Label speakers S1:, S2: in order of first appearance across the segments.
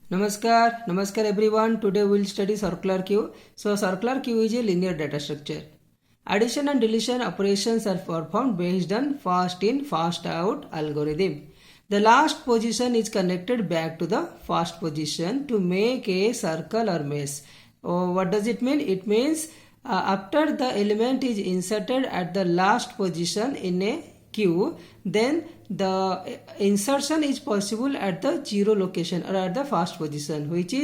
S1: Namaskar everyone. Today we will study circular queue. So circular queue is a linear data structure. Addition and deletion operations are performed based on fast in fast out algorithm. The last position is connected back to the first position to make a circle or mesh. What does it mean? It means after the element is inserted at the last position in a queue, then the insertion is possible at the zero location or at the first position, which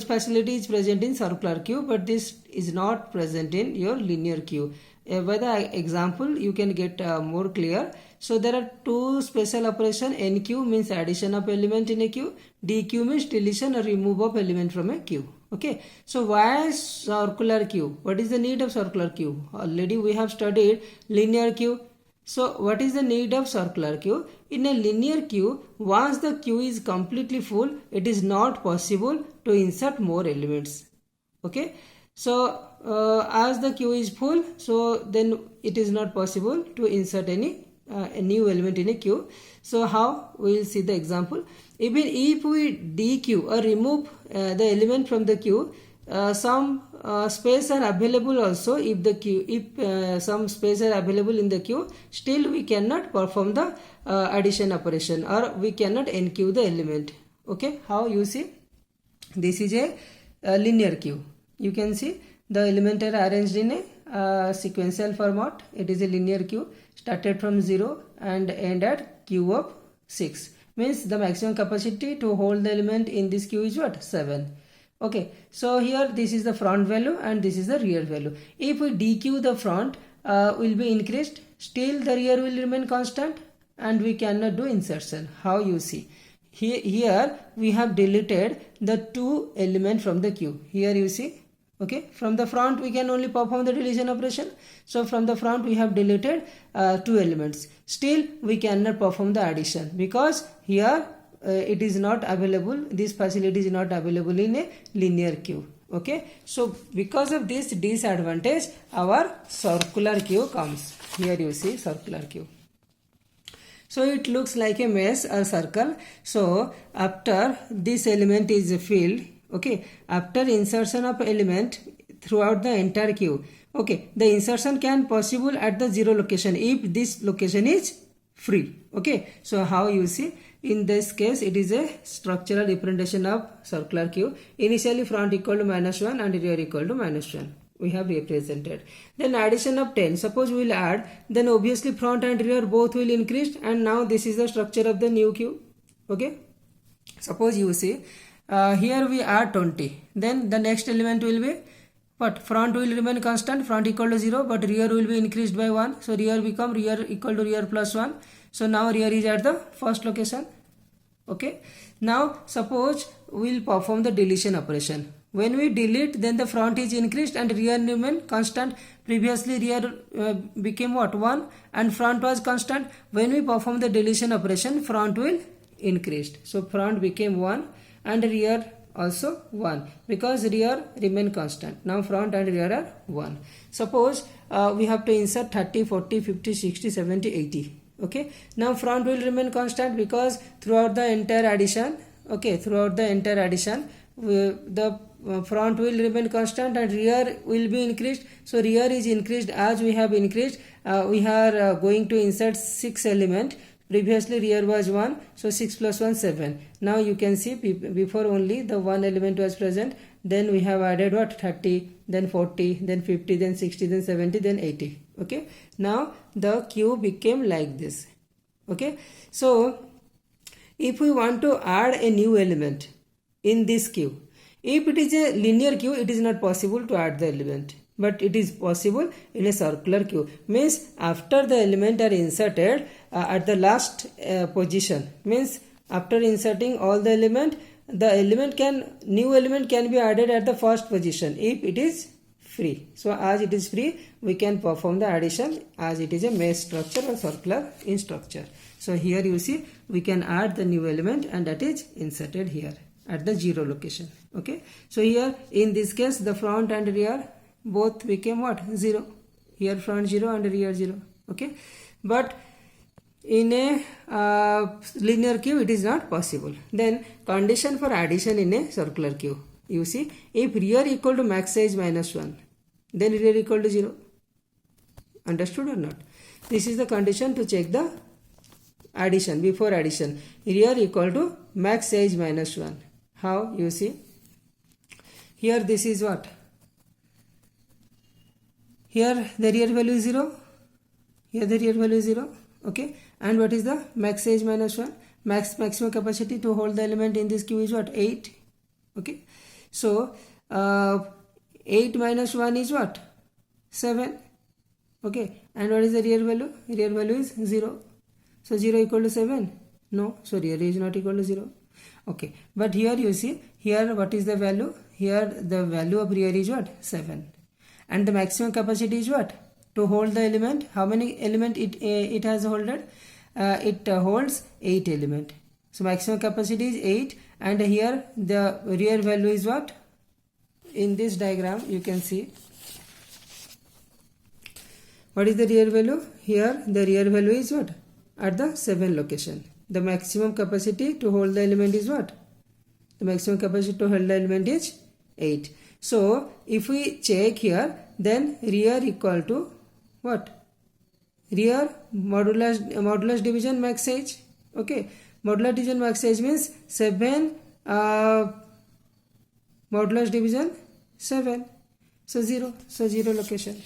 S1: facility is present in circular queue, but this is not present in your linear queue. By the example you can get more clear. So there are two special operation. NQ means addition of element in a queue, DQ means deletion or remove of element from a queue. Okay, so why circular queue? What is the need of circular queue? Already we have studied linear queue. So what is the need of circular queue? In a linear queue, once the queue is completely full, it is not possible to insert more elements. Okay, so as the queue is full, so then it is not possible to insert any a new element in a queue. So how? We will see the example. Even if we dequeue or remove the element from the queue, some space are available also. If some space are available in the queue, still we cannot perform the addition operation, or we cannot enqueue the element. Okay, how you see? This is a linear queue. You can see the elements are arranged in a sequential format. It is a linear queue, started from 0 and end at queue of 6. Means the maximum capacity to hold the element in this queue is what? 7. Okay, so here this is the front value and this is the rear value. If we dequeue the front, will be increased, still the rear will remain constant and we cannot do insertion. How you see? Here we have deleted the two elements from the queue. Here you see. Okay, from the front we can only perform the deletion operation. So from the front we have deleted two elements. Still we cannot perform the addition because here it is not available. This facility is not available in a linear queue. Okay, so because of this disadvantage, our circular queue comes. Here you see circular queue. So it looks like a mesh or circle. So after this element is filled, okay, after insertion of element throughout the entire queue, okay, the insertion can possible at the zero location if this location is free. Okay, so how you see? In this case, it is a structural representation of circular queue. Initially front equal to -1 and rear equal to -1. We have represented. Then addition of 10. Suppose we will add, then obviously front and rear both will increase, and now this is the structure of the new queue. Okay. Suppose you see, here we add 20. Then the next element will be what? Front will remain constant, front equal to 0, but rear will be increased by 1. So rear become rear equal to rear plus 1. So now rear is at the first location. Okay. Now suppose we will perform the deletion operation. When we delete, then the front is increased and rear remain constant. Previously rear became what? 1 and front was constant. When we perform the deletion operation, front will increased. So front became 1 and rear also 1 because rear remain constant. Now front and rear are 1. Suppose we have to insert 30, 40, 50, 60, 70, 80. Okay. Now front will remain constant because throughout the entire addition, okay, throughout the entire addition, the front will remain constant and rear will be increased. So rear is increased. As we have increased, we are going to insert 6 element. Previously rear was 1, so 6 plus 1 7. Now you can see before only the one element was present. Then we have added what? 30, then 40, then 50, then 60, then 70, then 80. Okay. Now the queue became like this. Okay. So if we want to add a new element in this queue, if it is a linear queue, it is not possible to add the element. But it is possible in a circular queue. Means after the element are inserted at the last position, means after inserting all the element, new element can be added at the first position if it is free. So as it is free, we can perform the addition as it is a mesh structure or circular in structure. So here you see we can add the new element and that is inserted here at the 0 location. Okay. So here in this case the front and rear both became what? 0. Here front 0 and rear 0. Okay. But in a linear queue it is not possible. Then condition for addition in a circular queue. You see, if rear equal to max size minus 1, then rear equal to 0. Understood or not? This is the condition to check the addition. Before addition, rear equal to max size minus 1. How? You see, here this is what? Here the rear value is 0. Here the rear value is 0. Okay. And what is the max size minus 1? Maximum capacity to hold the element in this queue is what? 8. Okay. So 8 minus 1 is what? 7. Okay. And what is the rear value? Rear value is 0. So 0 equal to 7? No. So rear is not equal to 0. Okay. But here you see, here what is the value? Here the value of rear is what? 7. And the maximum capacity is what? To hold the element. How many element it has holded? It holds 8 element. So maximum capacity is 8, and here the rear value is what? In this diagram you can see. What is the rear value? Here the rear value is what? At the 7 location. The maximum capacity to hold the element is what? The maximum capacity to hold the element is 8. So if we check here, then rear equal to what? Rear modulus division max size. Okay. Modulus division max size means 7 modulus division 7. So 0. So 0 location.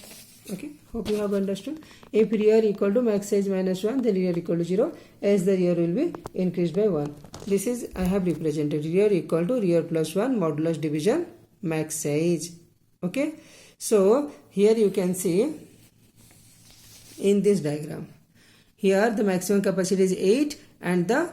S1: Okay. Hope you have understood. If rear equal to max size minus 1, then rear equal to 0, as the rear will be increased by 1. This is, I have represented rear equal to rear plus 1 modulus division max size. Okay. So here you can see in this diagram, here the maximum capacity is 8 and the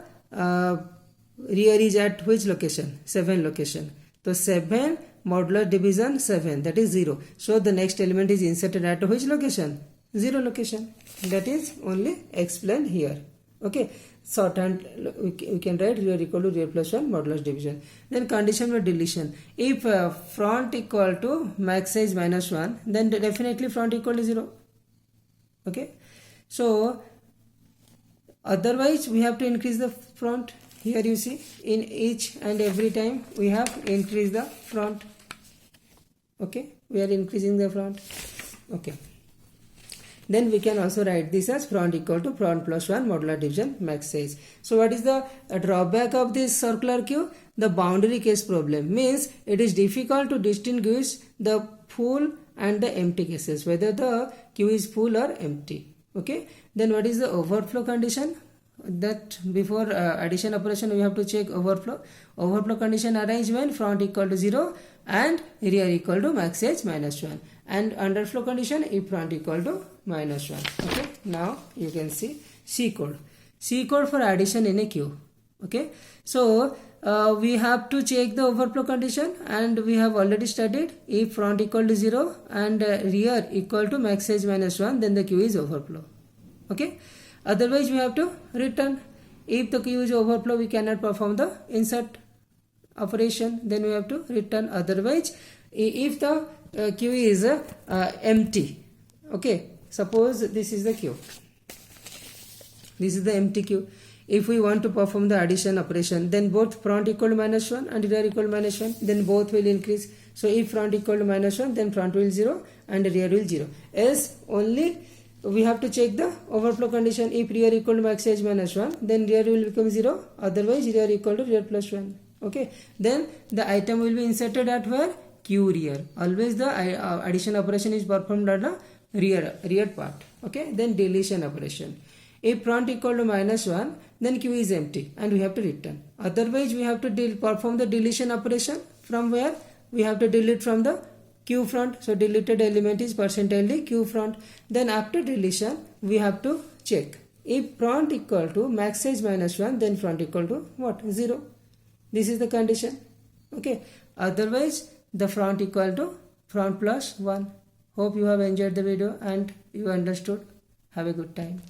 S1: rear is at which location? 7 location. So 7 modular division 7, that is 0. So the next element is inserted at which location? 0 location. That is only explained here. Okay. Shorthand we can write rear equal to rear plus 1 modulus division. Then condition for deletion. If front equal to max size minus 1, then definitely front equal to 0. Okay. So otherwise we have to increase the front. Here you see, in each and every time we have increased the front. Okay. We are increasing the front. Okay. Then we can also write this as front equal to front plus 1 modular division max size. So what is the drawback of this circular queue? The boundary case problem means it is difficult to distinguish the full and the empty cases, whether the queue is full or empty. Okay. Then what is the overflow condition? That before addition operation we have to check overflow. Overflow condition arises when front equal to 0 and rear equal to max size minus 1. And underflow condition if front equal to minus 1. Okay. Now you can see C code. C code for addition in a queue. Okay. So we have to check the overflow condition, and we have already studied if front equal to 0 and rear equal to max size minus 1, then the queue is overflow. Okay. Otherwise we have to return. If the queue is overflow, we cannot perform the insert operation, then we have to return. Otherwise, if the queue is empty, okay, suppose this is the queue, this is the empty queue. If we want to perform the addition operation, then both front equal to minus 1 and rear equal to minus 1, then both will increase. So if front equal to minus 1, then front will 0 and rear will 0. Else only we have to check the overflow condition. If rear equal to max size minus 1, then rear will become 0. Otherwise rear equal to rear plus 1. Okay. Then the item will be inserted at where? Queue rear. Always the addition operation is performed at the rear part. Okay. Then deletion operation. If front equal to minus 1, then queue is empty and we have to return. Otherwise we have to perform the deletion operation. From where? We have to delete from the queue front. So deleted element is percentile queue front. Then after deletion we have to check. If front equal to max size minus 1, then front equal to what? 0. This is the condition. Okay. Otherwise the front equal to front plus 1. Hope you have enjoyed the video and you understood. Have a good time.